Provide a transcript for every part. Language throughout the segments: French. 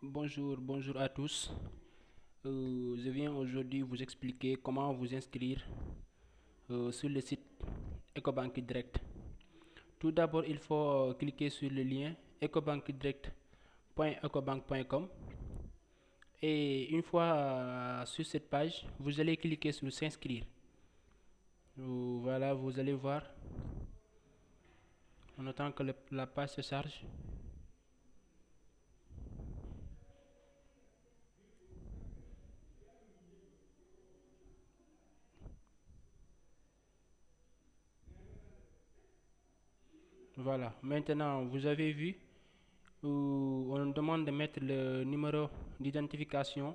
Bonjour à tous. Je viens aujourd'hui vous expliquer comment vous inscrire sur le site EcoBank Direct. Tout d'abord, il faut cliquer sur le lien ecobankdirect.ecobank.com et une fois sur cette page, vous allez cliquer sur s'inscrire. Voilà, vous allez voir en attendant que la page se charge. Voilà, maintenant vous avez vu où on demande de mettre le numéro d'identification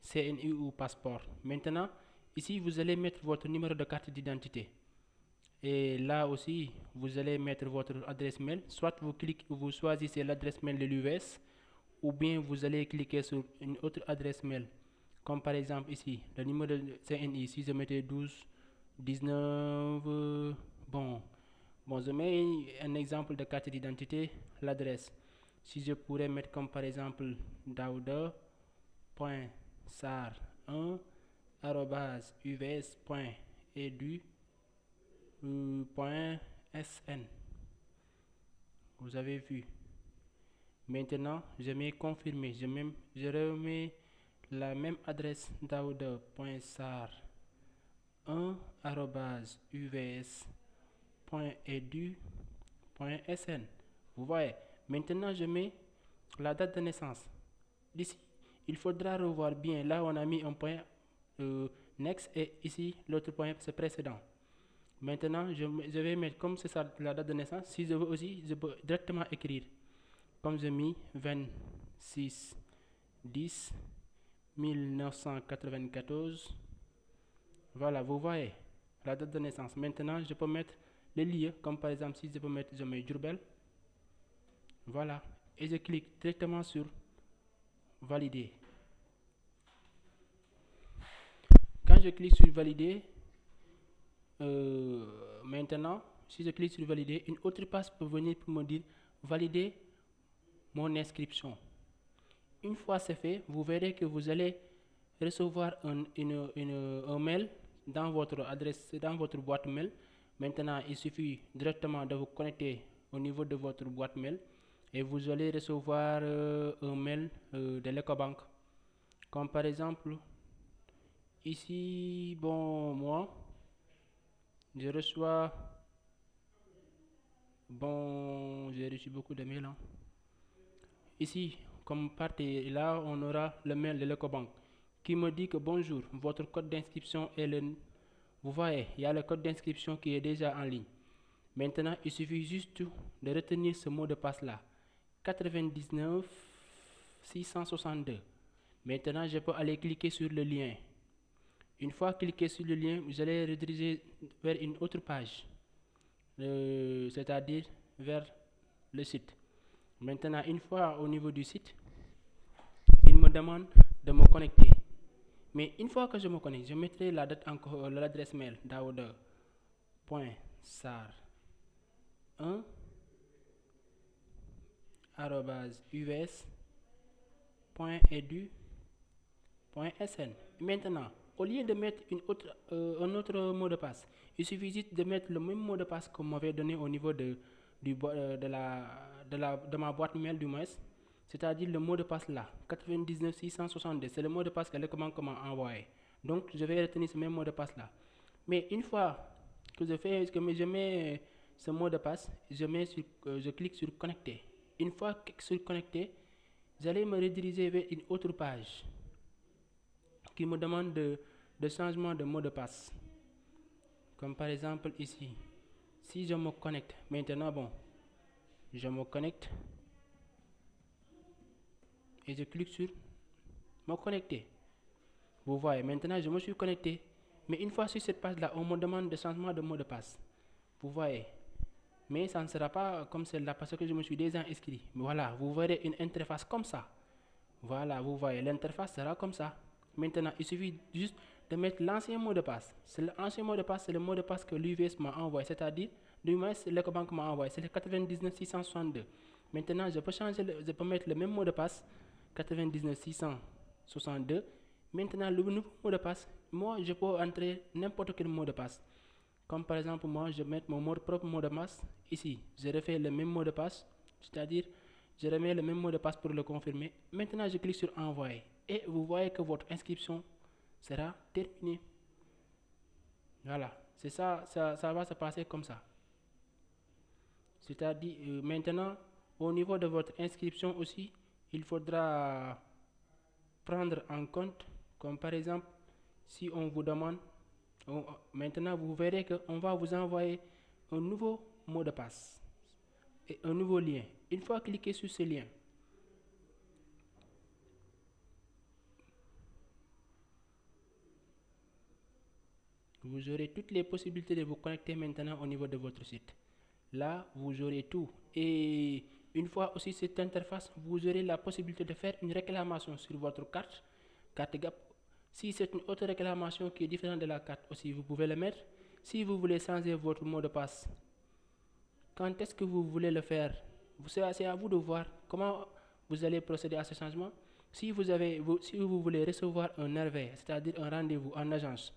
CNI ou passeport. Maintenant, ici vous allez mettre votre numéro de carte d'identité. Et là aussi, vous allez mettre votre adresse mail. Soit vous choisissez l'adresse mail de l'US ou bien vous allez cliquer sur une autre adresse mail. Comme par exemple ici, le numéro de CNI, si je mettais 12, 19, bon, je mets un exemple de carte d'identité, l'adresse. Si je pourrais mettre comme par exemple dauda.sar1@uvs.edu.sn. Vous avez vu. Maintenant, je mets confirmer. Je remets la même adresse dauda.sar1@uvs.edu.sn. Vous voyez. Maintenant, je mets la date de naissance. Ici, il faudra revoir bien. Là, on a mis un point next et ici, l'autre point, c'est précédent. Maintenant, je vais mettre comme c'est ça la date de naissance. Si je veux aussi, je peux directement écrire. Comme j'ai mis 26 10 1994. Voilà, vous voyez la date de naissance. Maintenant, je peux mettre les lieux. Comme par exemple, si je mets Diourbel. Voilà. Et je clique directement sur valider. Quand je clique sur valider, maintenant, si je clique sur valider, une autre page peut venir pour me dire valider mon inscription. Une fois c'est fait, vous verrez que vous allez recevoir un mail dans votre adresse, dans votre boîte mail. Maintenant, il suffit directement de vous connecter au niveau de votre boîte mail et vous allez recevoir un mail de l'Ecobank. Comme par exemple, ici, bon, moi, je reçois, j'ai reçu beaucoup de mails. Ici, comme partie, là, on aura le mail de l'Ecobank qui me dit que bonjour, votre code d'inscription est le... Vous voyez, il y a le code d'inscription qui est déjà en ligne. Maintenant, il suffit juste de retenir ce mot de passe là. 99 662. Maintenant, je peux aller cliquer sur le lien. Une fois cliqué sur le lien, vous allez rediriger vers une autre page, c'est-à-dire vers le site. Maintenant, une fois au niveau du site, il me demande de me connecter. Mais une fois que je me connecte, je mettrai la date encore, l'adresse mail dauda.sar1@uvs.edu.sn. Maintenant, au lieu de mettre un autre mot de passe, il suffit juste de mettre le même mot de passe qu'on m'avait donné au niveau de ma boîte mail du moins, c'est-à-dire le mot de passe là, 99 662, c'est le mot de passe que le commande m'a envoyé. Donc, je vais retenir ce même mot de passe là. Mais une fois que je mets ce mot de passe, je clique sur connecter. Une fois sur connecter, vous allez me rediriger vers une autre page qui me demande de changement de mot de passe. Comme par exemple ici. Si je me connecte, maintenant, je me connecte et je clique sur me connecter. Vous voyez, maintenant je me suis connecté. Mais une fois sur cette page-là, on me demande de changement de mot de passe. Vous voyez. Mais ça ne sera pas comme celle-là parce que je me suis déjà inscrit. Voilà, vous verrez une interface comme ça. Voilà, vous voyez, l'interface sera comme ça. Maintenant, il suffit juste de mettre l'ancien mot de passe. L'ancien mot de passe, c'est le mot de passe que l'UVS m'a envoyé, c'est-à-dire, du moins, l'Ecobank m'a envoyé, c'est le 99 662. Maintenant, je peux mettre le même mot de passe 99 662. Maintenant, le nouveau mot de passe, moi, je peux entrer n'importe quel mot de passe. Comme par exemple, moi, je mets mon propre mot de passe ici. Je refais le même mot de passe, c'est-à-dire, je remets le même mot de passe pour le confirmer. Maintenant, je clique sur envoyer. Et vous voyez que votre inscription sera terminée. Voilà, c'est ça, ça va se passer comme ça. C'est-à-dire, maintenant, au niveau de votre inscription aussi, il faudra prendre en compte, comme par exemple, si on vous demande, maintenant vous verrez qu'on va vous envoyer un nouveau mot de passe et un nouveau lien. Une fois cliqué sur ce lien, vous aurez toutes les possibilités de vous connecter maintenant au niveau de votre site. Là, vous aurez tout. Et une fois aussi cette interface, vous aurez la possibilité de faire une réclamation sur votre carte GAP. Si c'est une autre réclamation qui est différente de la carte aussi, vous pouvez le mettre. Si vous voulez changer votre mot de passe, quand est-ce que vous voulez le faire? C'est à vous de voir comment vous allez procéder à ce changement. Si vous voulez recevoir un RV, c'est-à-dire un rendez-vous en agence,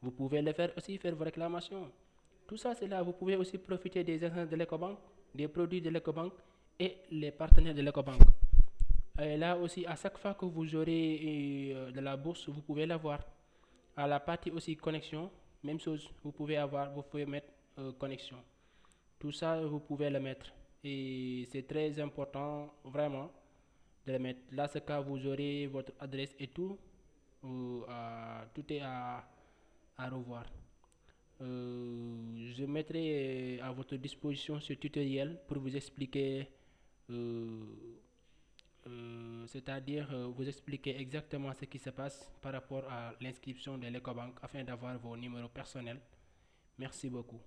vous pouvez le faire aussi, faire vos réclamations. Tout ça, c'est là. Vous pouvez aussi profiter des agences de l'Ecobank, des produits de l'Ecobank et les partenaires de l'Ecobank. Et là aussi, à chaque fois que vous aurez de la bourse, vous pouvez l'avoir. À la partie aussi connexion, même chose, vous pouvez mettre connexion. Tout ça, vous pouvez le mettre. Et c'est très important, vraiment, de le mettre. Là, ce cas, vous aurez votre adresse et tout. Tout est à revoir. Je mettrai à votre disposition ce tutoriel pour vous expliquer, c'est-à-dire vous expliquer exactement ce qui se passe par rapport à l'inscription de l'Ecobank afin d'avoir vos numéros personnels. Merci beaucoup.